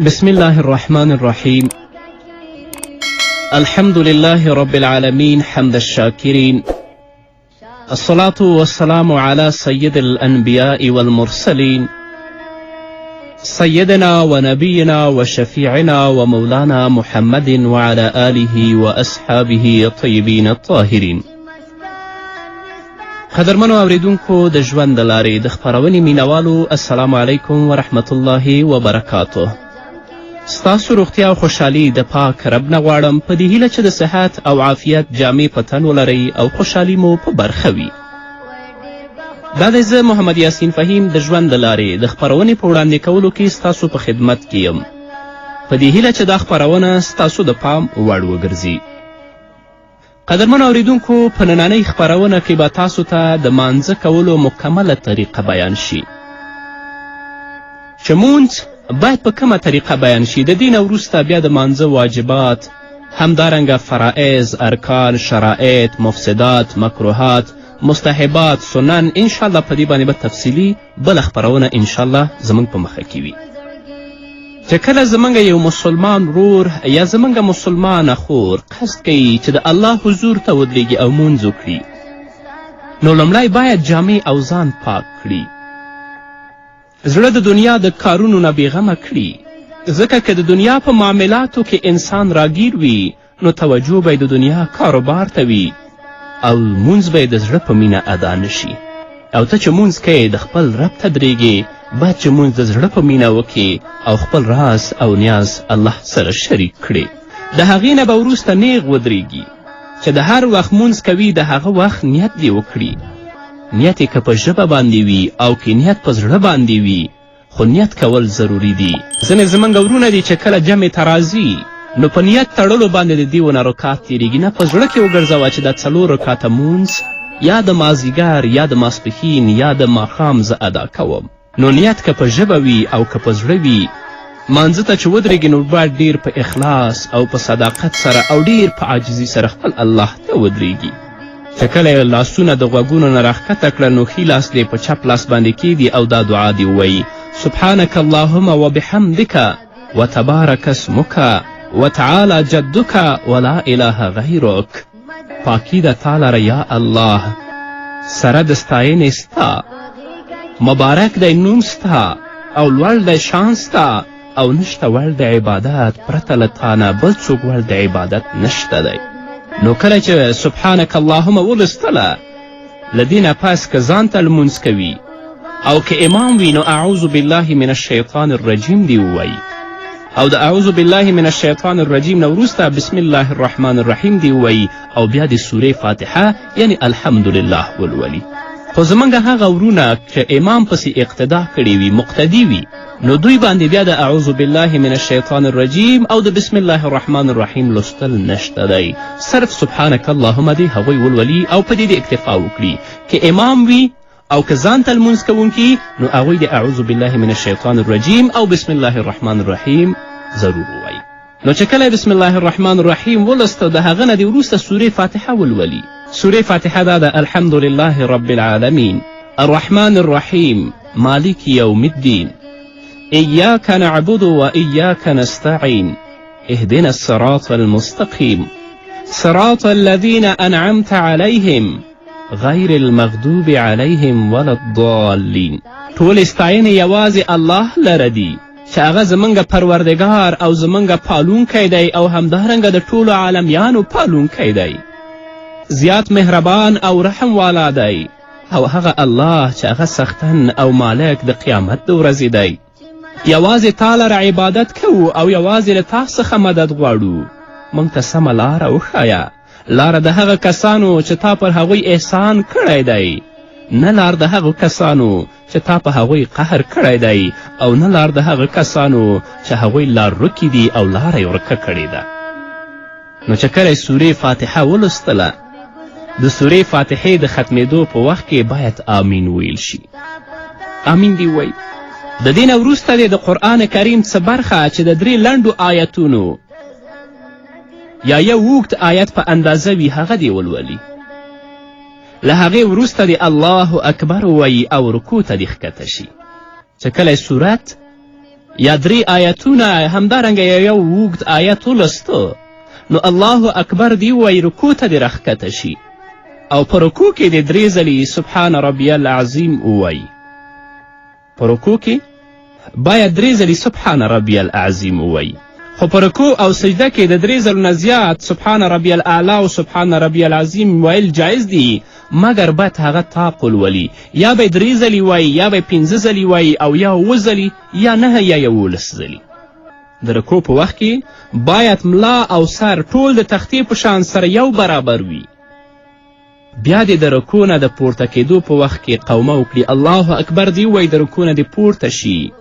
بسم الله الرحمن الرحيم. الحمد لله رب العالمين حمد الشاكرين، الصلاة والسلام على سيد الأنبياء والمرسلين سيدنا ونبينا وشفيعنا ومولانا محمد وعلى آله وأصحابه الطيبين الطاهرين. قدرمنو اوریدونکو د ژوند د لارې د خپرونې مینوالو، السلام علیکم ورحمت الله وبرکاته. ستاسو روغتیا او خوشحالي د پاک رب نه غواړم، په دې هیله چې د صحت او عافیت جامې په تن ولرئ او خوشحالي مو په برخه وي. دا دی زه محمد یاسین فهیم د ژوند د لارې د خپرونې په وړاندې کولو کې ستاسو په خدمت کې یم، په دې هیله چې دا خپرونه ستاسو د پام وړ وګرځي. قدرمنو اوریدونکو، په نننۍ خپرونه کې به تاسو ته د مانځه کولو مکمله طریقه بیان شي چې مونځ باید په کومه طریقه بیان شي. د دې نه وروسته بیا د مانځه واجبات، همدارنګه فرائض، ارکان، شرائط، مفسدات، مکروهات، مستحبات، سنن، انشاءالله په دې باندې به تفصیلي بله خپرونه انشاءالله زموږ په مخه کې وي. چې کله زموږ یو مسلمان ورور یا زموږ مسلمانه خور قصد کوي چې د الله حضور ته ودرېږي او مونځ وکړي، نو لومړی باید جامې او ځان پاک کړي، زړه د دنیا د کارونو نه بېغمه کړي، ځکه که د دنیا په معاملاتو کې انسان راګیر وي نو توجه به د دنیا کاروبار ته وي او مونځ به د زړه په مینه ادا نشي. او ته چې مونځ کوې د خپل رب ته درېږې، باید چې مونځ د زړه په مینه وکړې او خپل راز او نیاز الله سره شریک کړې. د هغې نه به وروسته نیغ ودرېږي چې د هر وخت مونځ کوي د هغه وخت نیت دې وکړي. نیت یې که په ژبه باندې وي او که نیت په زړه باندې وي، خو نیت کول ضروري دي. ځینې زموږ ورونه دي چې کله جمع ته راځي نو په نیت تړلو باندې د دې ونه رکات تېرېږي. نه، په زړه کې وګرځوه چې دا 4 رکاته مونځ یا د مازدیګر یا د ماسپښین یا د ماښام زه ادا کوم. نو نیت که په ژبه وي او که په زړه وي، مانځه ته چې ودرېږي نو باید ډیر په اخلاص او په صداقت سره او ډیر په عاجزي سره خپل الله ته ودرېږي. چې کله یې لاسونه د غوږونو نه راښکته کړه نو ښي لاس دې په چپ لاس باندې کیږي او دا دعا دې ووایي: سبحانک اللهم وبحمدک وتبارک اسمک وتعالی جدک ولا اله غیرک. پاکی د تا لره یا الله، سره د ستاینې ستا، مبارک دی نوم ستا او لوړ دی شان ستا، او نشته وړ د عبادت پرته له تا نه بل څوک وړ د عبادت نشته دی. نو کله چې سبحانک اللهم ولستله، له دې نه پس که ځان ته لمونځ کوي او که امام وي نو اعوذ بالله من الشیطان الرجیم دی ووایي، او د اعوذ بالله من الشیطان الرجیم نه وروسته بسم الله الرحمن الرحیم دی ووایي، او بیا د سورې فاتحه یعنی الحمدلله ولولي. خو زموږ هغه ورونه چې امام پسې اقتدا کړې وي، مقتدي وي، نو دوی باندې بیا د اعوذ بالله من الشیطان الرجیم او د بسم الله الرحمن الرحیم لوستل نشته دی. صرف سبحانک اللهم دی هغوی ولولي او په دې د اکتفا وکړي. که امام وي او که ځان ته لمونځ کوونکي نو هغوی د اعوذ بالله من الشیطان الرجیم او بسم الله الرحمن الرحیم ضرور ووایي. نو چې کله بسم الله الرحمن الرحیم ولسته، د هغه نه د وروسته سورې فاتحه ولولي. سورې فاتحه دا ده: الحمد لله رب العالمین الرحمن الرحیم مالک یوم الدین ایاک نعبد و ایاک نستعین اهدنا الصراط المستقیم صراط الذین انعمت علیهم غیر المغضوب علیهم ولا الضالین. ټول ستاینې یوازې الله لره دي چې هغه زموږ پروردګار او زموږ پالونکی دی او همدارنګه د ټولو عالمیانو پالونکی دی، زیات مهربان او رحم والا دی، او هغه الله چې هغه سختن او مالک د قیامت د ورځې دی. یوازې تا لره عبادت کوو او یوازې له تا څخه مدد غواړو. موږ ته سمه لاره وښایه، لاره د هغه کسانو چې تا پر هغوی احسان کړی دی، نه لار د هغو کسانو چې تا په هغوی قهر کړی دی، او نه لار د هغه کسانو چې هغوی لار ورکې دي او لاره یې ورکه کړې ده. نو چې کله سورې فاتحه ولوستله، د سورې فاتحې د ختمېدو په وخت کې باید آمین ویل شي. آمین دی ووایي. د دې نه وروسته د قرآن کریم څه برخه چې د 3 لنډو آیتونو یا یو اوږد آیت په اندازه وي هغه دی ولولي. له هغې وروسته د الله اکبر ووایي او رکوع ته دې ښکته شي. چې کله صورت یا 3 آیتونه همدارنګه یو اوږد آیت ولستو، نو الله اکبر دی ووایي رکوع ته دې راښکته شي او په رکوع کې دې 3 ځلې سبحان ربی العظیم ووایي. په رکوع کې باید 3 ځلې سبحان ربی العظیم ووایي، خو په رکوع او سجده کې د 3 ځلو نه زیات سبحان ربی الاعلی او سبحان ربی العظیم ویل جایز دي، مګر باید هغه طاق ولولي، یا به 3 ځلې وایي یا به 5 ځلې وایي او یا 7 ځلې یا 9 یا 11 ځلې. د رکوع په وخت کې باید ملا او سر ټول د تختې په شان سره یو برابر وي. بیا دې د رکوع نه د پورته کېدو په وخت کې قومه وکړي، الله اکبر دې ووایي، د رکوع نه دې پورته شي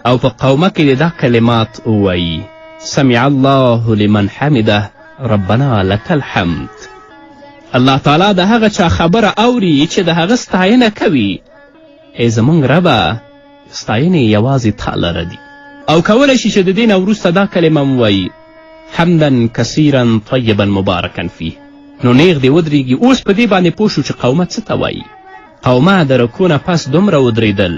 او په قومه کې دې دا کلمات ووایي: سمع الله لمن حمده ربنا لك الحمد. الله تعالی د هغه چا خبره اوري چې د هغه ستاینه کوي. ای زموږ ربه، ستاینې یوازې تا لره دي. او کولی شي چې د دې نه وروسته دا کلمه ووایي: حمدا کثیرا طیبا مبارکا فیه. نو نیغ دې ودرېږي. اوس په دې باندې پوه شو چې قومه څه ته وایي. قومه د رکوع نه پس دومره ودرېدل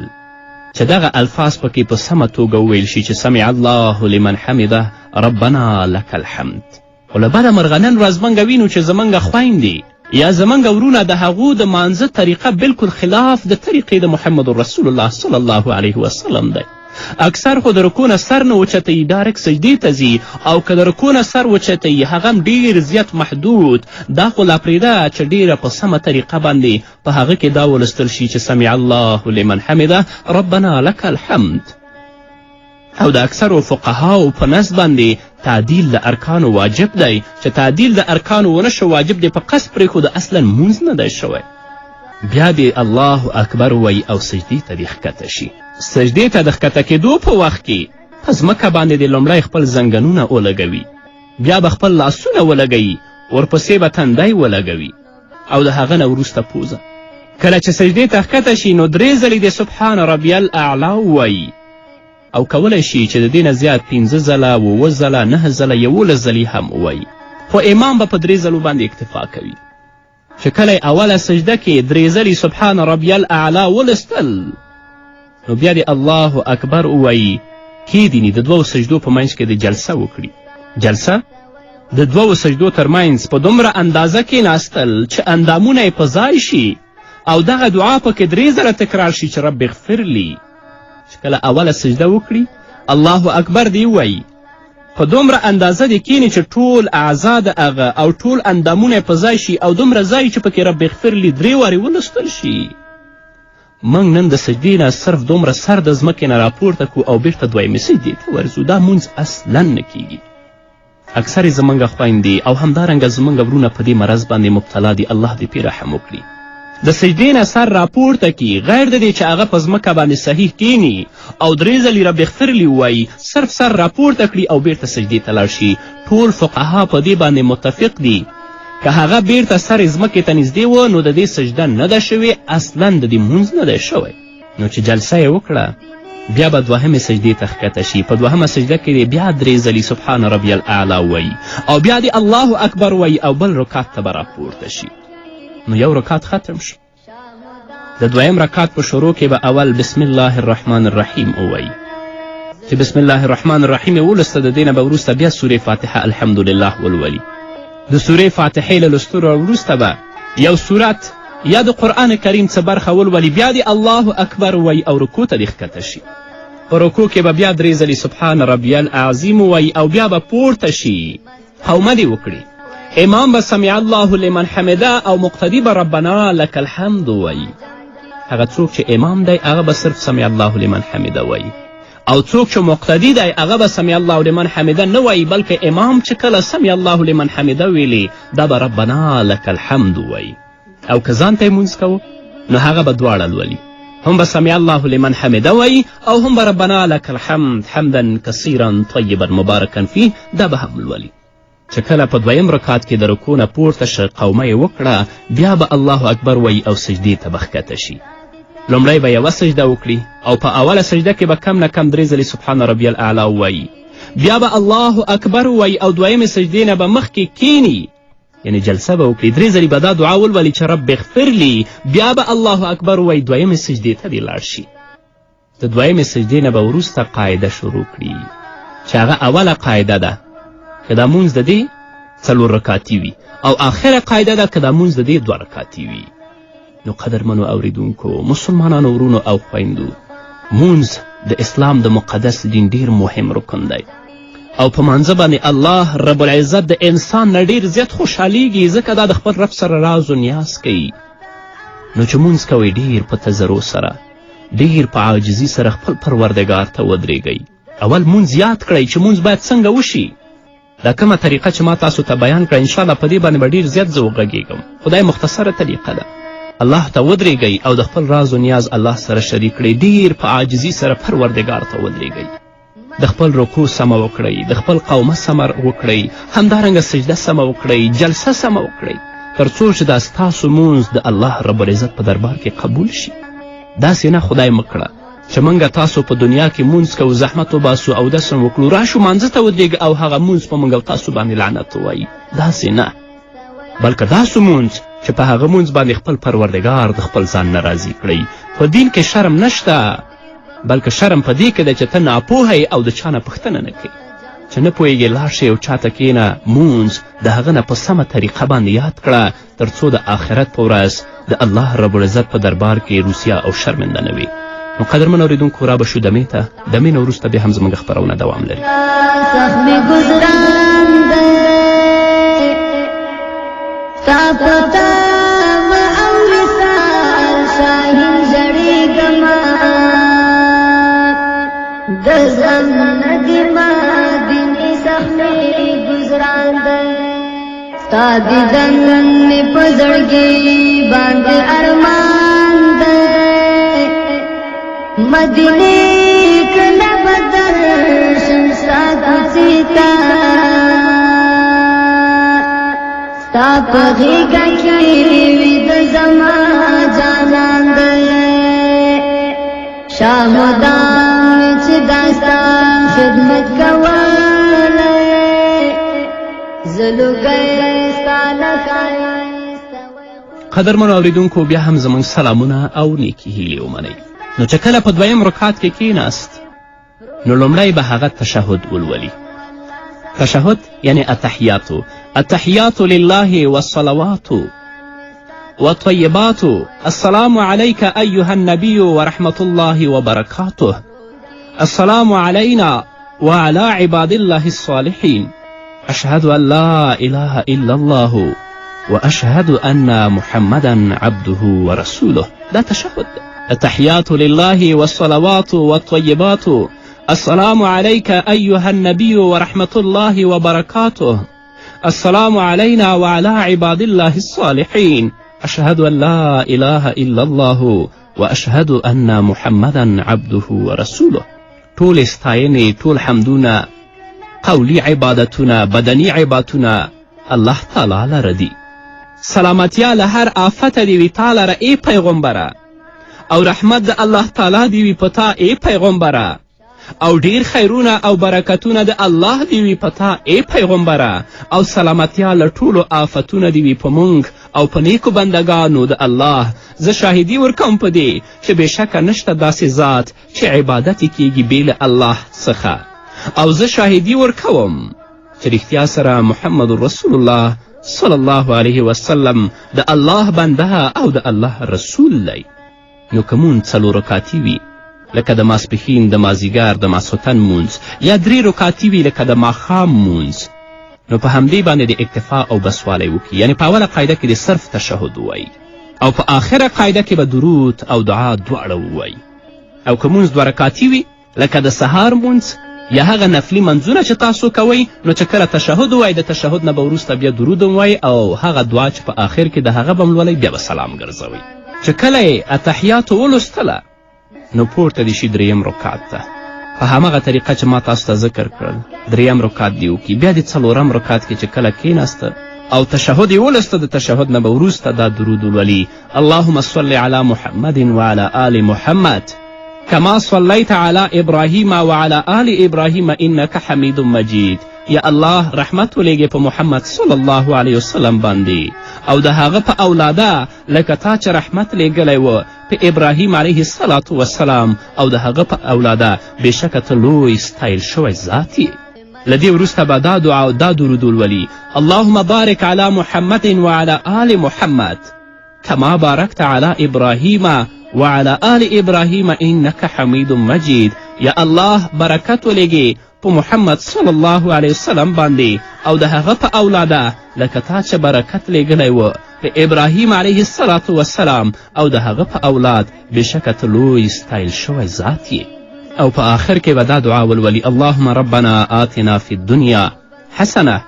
چې دغه الفاظ پکې په سمه توګه وویل شي چې سمع الله لمن حمده ربنا لك الحمد. خو له بده مرغه نن ورځ موږ وینو چې زموږ خویندې یا زموږ ورونه د هغو د مانځه طریقه بالکل خلاف د طریقې د محمد رسول الله صلی الله علیه وسلم دی. اکثر خو د رکوع نه سر نه اوچتوي، ډایرکټ سجدې ته ځي، او که د رکوع نه سر اوچتوي هغه هم ډېر زیات محدود. دا خو لا پرېږده چې ډېره په سمه طریقه باندې په هغه کې دا ولستل شي چې سمع الله لمن حمده ربنا لك الحمد. او د اکثرو فقهاو په نزد باندې تعدیل د ارکانو واجب دی، چې تعدیل د ارکانو ونه شو واجب دی، په قصد پرېښوده اصلا مونځ نه دی شوی. بیا دې الله اکبر وایي او سجدې ته دې ښکته شي. سجدې ته د ښکته کېدو په وخت کې په ځمکه باندې دې لومړی خپل زنګنونه ولګوي، بیا به خپل لاسونه ولګوي، ورپسې به تندی ولګوي او د هغه نه وروسته پوزه. کله چې سجدې ته ښکته شي نو 3 ځلې دې سبحان ربی الاعلی ووایي، او کولی شي چې د دې نه زیات 5 ځله 7 ځله 9 ځله 11 ځلې هم ووایي، خو امام به په 3 ځلو باندې اکتفا کوي. چې کله اوله سجده کې 3 ځلې سبحان ربی الاعلی ولستل نو بیا دې الله اکبر ووایي، کیدیني د 2 سجدو په منځ کې د جلسه وکړي. جلسه د 2 سجدو تر منځ په دومره اندازه کېناستل چې اندامونه یې په ځای شي او دغه دعا پکې 3 ځله تکرار شي چې رب اغفر لی. چې کله اوله سجده وکړي الله اکبر دې ووایي، په دومره اندازه دې کینی چې ټول اعضا د هغه او ټول اندامونه یې په ځای شي او دومره ځای چې پکې رب اغفر لی 3 وارې ولستل شي. موږ نن د سجدې نه صرف دومره سر د ځمکې نه راپورته کړو او بیرته دویمې سجدې ته ورځو. دا مونځ اصلا نه کیږي. اکثرې زموږ خویندې او همدارنګه زموږ ورونه په دې مرض باندې مبتلا دي. الله دې پرې رحم وکړي. د سجدې نه سر راپورته کړي، غیر د دې چې هغه په ځمکه باندې صحیح کینی او 3 ځلې رب اغفر لی ووایي، صرف سر راپورته کړي او بیرته سجدې ته لاړ شي. ټول فقها په دې باندې متفق دي که هغه بیرته سر ځمکې ته نږدې و نو د دې سجده نه ده شوې، اصلا د دې مونځ نه دی شوی. نو چې جلسه یې وکړه بیا به 2مې سجدې ته ښکته شي. په 2مه سجده کې بیا 3 ځلې سبحان ربی الاعلی وایي او بیا دې الله اکبر وایي او بل رکعت ته به راپورته شي. نو یو رکعت ختم شو. د 2م رکعت په شروع کې به اول بسم الله الرحمن الرحیم ووایي. چې بسم الله الرحمن الرحیم یې ولسته، د دې نه به وروسته بیا سورې فاتحه الحمدلله ولولي. د سورې فاتحې له لوستلو وروسته به یو سورت یا د قرآن کریم څه برخه ولولي، بیا دې الله اکبر وایي او رکوع ته دې ښکته شي. په رکوع کې به بیا 3 ځلې سبحان ربی العظیم وایي او بیا به پورته شي، قومه دې وکړي. امام به سمع الله لمن حمده او مقتدی به ربنا لك الحمد وایي. هغه څوک چې امام دی هغه به صرف سمع الله لمن حمده وایي، او څوک چې مقتدی دی هغه به سمع الله لمن حمده نه وایي، بلکې امام چې کله سمع الله لمن حمده ویلي دا به ربنا لك الحمد وایي. او که ځان ته یې مونځ کوو نو هغه به دواړه لولي، هم به سمع الله لمن حمده وایي او هم به ربنا لك الحمد حمدا کثیرا طیبا مبارکا فیه دا به هم لولي. چې کله په 2م رکعت کې د رکوع نه پورته شه قومه یې وکړه، بیا به الله اکبر وایي او سجدې ته به ښکته شي. لومړی به یوه سجده وکړي او په اوله سجده کې به کم نه کم 3 ځلې سبحان ربی الاعلی ووایي، بیا به الله اکبر وایي او 2مې سجدې نه به مخکې کینی، یعنی جلسه به وکړي، 3 ځلې به دا دعا ولولي چې رب اغفر لی، بیا به الله اکبر وایي 2مې سجدې ته دې لاړ شي. د دویمې سجدې نه به وروسته قاعده شروع کړي چې هغه اوله قاعده ده که دا مونځ د دې 4 رکاتي وي او آخره قاعده ده که دا مونځ د دې 2 رکاتي وي. نو قدرمنو اوریدونکو، مسلمانانو ورونو او خویندو، مونځ د اسلام د مقدس دین ډیر مهم رکن دی او په مانځه باندې الله رب العزت د انسان نه ډیر زیات خوشحالیږي، ځکه دا د خپل رب سره راز و نیاز کوي. نو چې مونځ کوئ ډیر په تضرع سره، ډیر په عاجزي سره خپل پروردګار ته ودرېږئ. اول مونځ یاد کړئ چې مونځ باید څنګه وشي. دا کومه طریقه چې ما تاسو ته بیان کړه انشاءالله په دې باندې به ډیر زیات زه وغږېږم. خدای مختصره طریقه ده. الله ته ودرېږئ او د خپل راز و نیاز الله سره شریک کړئ. ډیر په عاجزي سره پروردګار ته ودرېږئ. د خپل رکوع سمه وکړئ، د خپل قومه سمه وکړئ، همدارنګه سجده سمه وکړئ، جلسه سمه وکړئ، تر څو چې دا ستاسو مونځ د الله رب العزت په دربار کې قبول شي. داسې نه خدای مکړه چې موږ تاسو په دنیا کې مونځ کوو، زحمت وباسو او داسې وکړو، راشو مانځه ته ودرېږه او هغه مونځ په موږ او تاسو باندې لعنت ووایي. داسې نه، بلکې داسې مونځ چې په هغه مونځ باندې خپل پروردګار د خپل ځان نه راضي کړئ. په دین کې شرم نشته، بلکې شرم په دې کې ده چې ته ناپوهی او د چا نه پوښتنه نه کوې. چې نه پوهېږې لاړ شې او چاته کښېنه، مونځ د هغه نه په سمه طریقه باندې یاد کړه تر څو د آخرت په ورځ د الله رب العزت په دربار کې روسیا او شرمنده نه وي. نو قدرمن اورېدونکو، را به شو دمې ته، دمې نه وروسته بیا هم زموږ خپرونه دوام لري. ستا دیدن می په زړګي باندې ارمان دی، مدینې کله بدر شمسا کوڅې ته، ستا په غېږه کې ویده زما جانان دی. شاهدان چې دا ستا خدمت کولی، قدرمنو اوریدونکو، بیا هم زموږ سلامونه او نیکې هیلې ومنئ. نو چې کله په دویم رکعت کې کېناست نو لومړی به هغه تشهد ولولي. تشهد یعنی التحیاتو. التحیات لله والصلوات والطیبات. السلام علیک ایها النبی ورحمة الله وبرکاته. السلام علینا وعلى عباد الله الصالحین. أشهد أن لا إله إلا الله وأشهد أن محمدا عبده ورسوله. ده تشهد. التحيات لله والصلوات والطيبات. السلام عليك أيها النبي ورحمة الله وبركاته. السلام علينا وعلى عباد الله الصالحين. أشهد أن لا إله إلا الله وأشهد أن محمدا عبده ورسوله. طول استاینې، ټول حمدونه، قولی عبادتونه، بدنی عبادتونه الله تعالی لره دي. سلامتیا له هر آفته دې وي تا لره ای پیغمبره، او رحمت د الله تعالی دې وي په تا ای پیغمبره، او ډیر خیرونه او برکتونه د الله دې وي په تا ای پیغمبره، او سلامتیا له ټولو آفتونه دې وي په موږ او په نیکو بندګانو د الله. زه شاهدي ورکوم په دې چې بېشکه نشته داسې ذات چې عبادت یې کیږي بې له الله څخه، او زه شاهدي ورکوم چې رښتیا سره محمد رسول الله صلی الله علیه وسلم د الله بنده او د الله رسول دی. نو که مونځ 4 رکاتي وي لکه د ماسپښین، د مازدیګر، د ماسخوتن مونځ، یا 3 رکاتي وي لکه د ماښام مونځ، نو په همدې باندې د اکتفا او بسوالی وکړي. یعنې په اوله قاعده کې د صرف تشهد ووایي او په آخره قاعده کې به درود او دعا دواړه ووایي. او که مونځ 2 رکاتي وي لکه د سهار مونځ یا هغه نفلي منځونه چې تاسو کوئ، نو چې کله تشهد ووایي د تشهد نه به وروسته بیا درود ووایي او هغه دعا چې په آخر کې د هغه به ولولئ بیا به سلام ګرځوئ. چې کله یې اتحیاتو ولوستله نو پورته دې شي 3م رکعت ته په همغه طریقه چې ما تاسو ته ذکر کړل. 3م رکعت دې وکړي. بیا د 4م رکعت کې چې کله کېناسته او تشهد یې ولسته، د تشهد نه به وروسته دا درود ولولي: اللهم صل على محمد وعلى آل محمد كما صليت على إبراهيم وعلى آل إبراهيم إنك حميد مجيد. یا الله رحمت ولیږي په محمد صلی الله علیه وسلم باندې او د هغه په اولاده لکه تا چې رحمت لیږلی و په ابراهیم علیه السلام او د هغه په اولاده بېشکه ته لوی ستایل شوی ذات یې. له دې وروسته به دا دعا او دا درود ولولي: اللهم بارک علی محمد وعلى آل محمد كما باركت على إبراهيم وعلى آل إبراهيم إنك حميد مجيد. یا الله برکت ولیږي په محمد صلی الله علیه وسلم باندې او د هغه په اولاده لکه تا چې برکت لیږلی و په ابراهیم علیه السلام او د هغه په اولاد بېشکه ته لوی ستایل شوی ذات یې. او په آخر کې به دا دعا ولولي: اللهم ربنا آتنا في الدنيا حسنه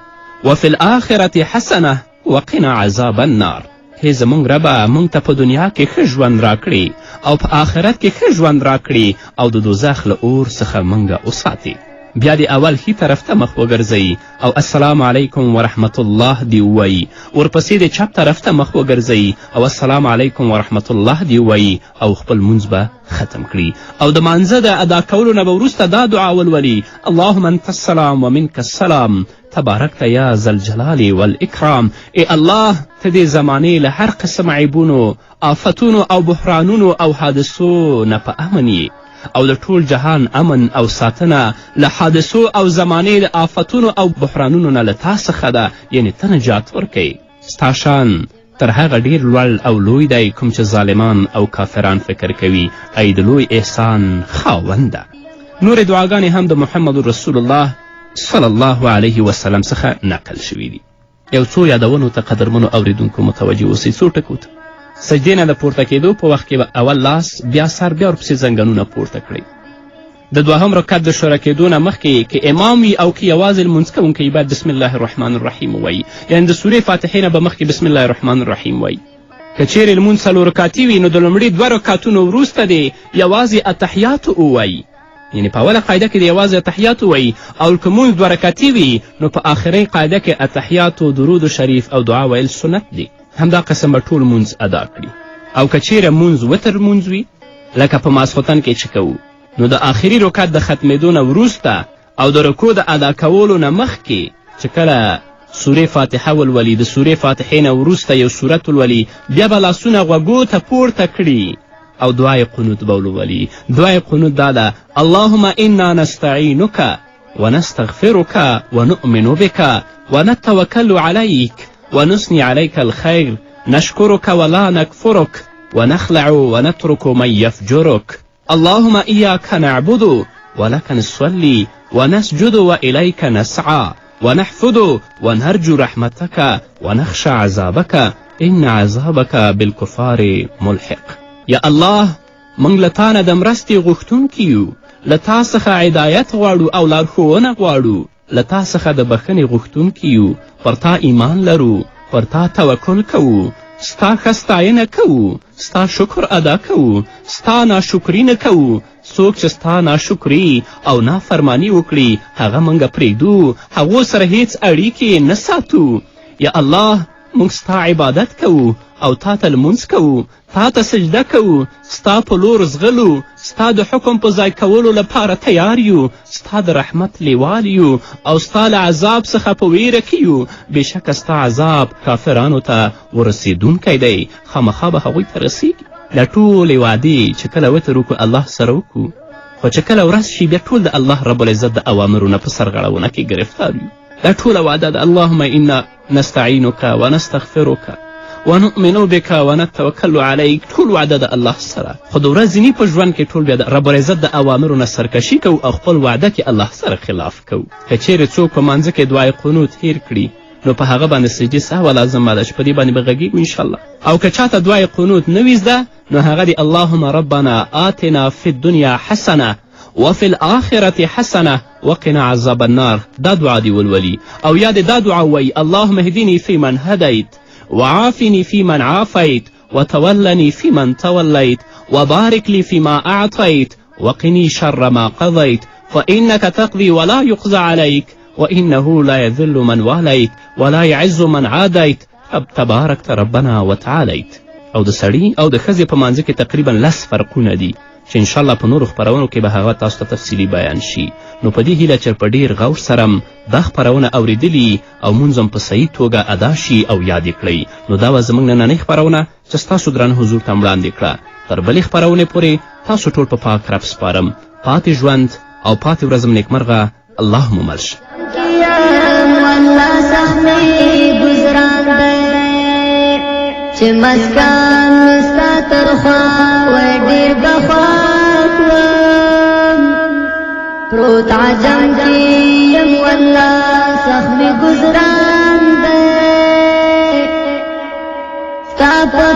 وفي الآخرة حسنه وقنا عذاب النار. هی زمونږ ربه مونږ ته په دنیا کې ښه ژوند راکړي او په آخرت کې ښه ژوند راکړي او د دوزخ له اور څخه مونږه وساتي. بیا د اول ښي طرف ته مخ وګرځئ او السلام علیکم ورحمت الله دې ووایي. ورپسې د چپ طرف ته مخ وګرځئ او السلام علیکم ورحمت الله دې ووایي او خپل لمونځ به ختم کړي. او د مانځه د ادا کولو نه به وروسته دا دعا ولولي: اللهم انت السلام ومنک السلام تبارکت یا ذا الجلال والاکرام. ای الله ته دې زمانې له هر قسم عیبونو، آفتونو او بحرانونو او حادثو نه په امن یې او د ټول جهان امن او ساتنه له حادثو او زمانې د آفتونو او بحرانونو نه له تا څخه ده، یعنې ته نجات ورکوي. ستا شان تر هغه ډیر لوړ او لوی دی کوم چې ظالمان او کافران فکر کوي. ای د لوی احسان خاونده. نورې دعاګانې هم د محمد رسول الله صلی الله علیه وسلم څخه نقل شوي دي. یو څو یادونو ته قدرمنو اوریدونکو متوجه اوسئ. څو ټکو ته سجدې نه د پورته کېدو په وخت کې به اول لاس بیا سر بیا ورپسې زنګنونه پورته کړئ. د دوهم رکعت د شروع کېدو نه مخکې که امام وي او که یوازې لمونځ کوونکی باید بسم الله الرحمن الرحیم ووایي، یعنې د سورې فاتحې نه به مخکې بسم الله الرحمن الرحیم وایي. که چیرې لمونځ څلور رکعتي وي نو د لومړي دوه رکعتونو وروسته دې یوازې اتحیاتو ووایي، یعنې په اوله قاعده کې د یوازې اتحیات ووایي. او که مونځ دوه رکعتي وي نو په آخرۍ قاعده کې اتحیاتو، درود شریف او دعا ویل سنت دي. همدا قسم به ټول مونځ ادا کړي. او که چیرې مونځ وتر مونځ وي لکه په ماسخوتن کې چې کوو نو د آخري رکعت د ختمېدو نه وروسته او د رکوع د ادا کولو نه مخکې چې کله سورې فاتحه ولولي، د سورې فاتحې نه وروسته یو سورت ولولي، بیا به لاسونه غوږو ته پورته کړي او دعای قنوت به ولولي. دعای قنوت دا ده: اللهم انا نستعینک ونستغفرك ونؤمن بك ونتوکل علیک ونثني عليك الخير نشكرك ولا نكفرك ونخلع ونترك من يفجرك. اللهم إياك نعبد ولك نصلي ونسجد وإليك نسعى ونحفظ ونرجو رحمتك ونخشى عذابك إن عذابك بالكفار ملحق. یا الله موږ له تا نه د مرستې غوښتونکي یو، له تا څخه هدایت غواړو او لارښوونه غواړو، له تا څخه د بښنې غوښتونکي یو، پر تا ایمان لرو، پر تا توکل کوو، ستا ښه ستاینه کوو، ستا شکر ادا کوو، ستا ناشکري نه کوو. څوک چې ستا ناشکري او نافرمانی وکړي هغه موږ پرېږدو، هغو سره هیڅ اړیکې نه ساتو. یا الله موږ ستا عبادت کوو او تا ته لمونځ کوو، تا ته سجده کوو، ستا په لور زغلو، ستا د حکم په ځای کولو لپاره تیار یو، ستا د رحمت لیوال یو او ستا له عذاب څخه په ویره کې یو. بېشکه ستا عذاب کافرانو ته ورسېدونکی دی، خامخا به هغوی ته رسیږي. دا ټولې وعدې چې کله وتر وکړو الله سره وکړو، خو چې کله ورځ شي بیا ټول د الله رب العزت د اوامرو نه په سرغړونه کې ګرفتار یو. دا ټوله وعده ده: اللهم انا نستعینک ونستغفرک ونؤمن بك ونتوکل علیک. ټول وعده د الله سره، خو د ورځني په ژوند کې ټول بیا د رب العزت د اوامرو نه سرکشي کوو او خپل وعده کې الله سره خلاف کوو. که چیرې څوک په مانځه کې دعای قنوت هیر کړي نو په هغه باندې سجدې سهوه لازمه ده چې په دې باندې به غږیږو انشاءالله. او که چاته دعای قنوت نه وي زده نو هغه د اللهم ربنا آتنا فی الدنیا حسنه وفي الآخرة حسنة وقنا عذاب النار. دا دعا دی ولولي. او یا دا دعا وی: اللهم اهدني فيمن هديت وعافني فيمن عافيت وتولني فيمن توليت وبارك لي فيما أعطيت وقني شر ما قضيت فإنك تقضي ولا يقضى عليك وإنه لا يذل من واليت ولا يعز من عاديت تباركت ربنا وتعاليت. او د سړي او د ښځې په مانځه کې تقریبا 10 فرقونه دي چې انشاءالله په نورو خپرونو کې به هغه تاسو ته تفصیلي بیان شي. نو په دې هیله چې په ډیر غور سره دا خپرونه اوریدلي او مونځ هم په صحیح توګه ادا شي او یاد یې کړئ. نو دا وه زموږ نننۍ خپرونه چې ستاسو درانه حضور ته وړاندې کړه. تر بلې خپرونې پورې تاسو ټول په پاک رب سپارم. پاتې ژوند او پاتې ورځ م نیکمرغه. الله مو مل شه. چې مسکان مستا ترخوا وی ډېر بخوا کړم پروت عجم کې یم والله سخت مې ګزران دی ستا په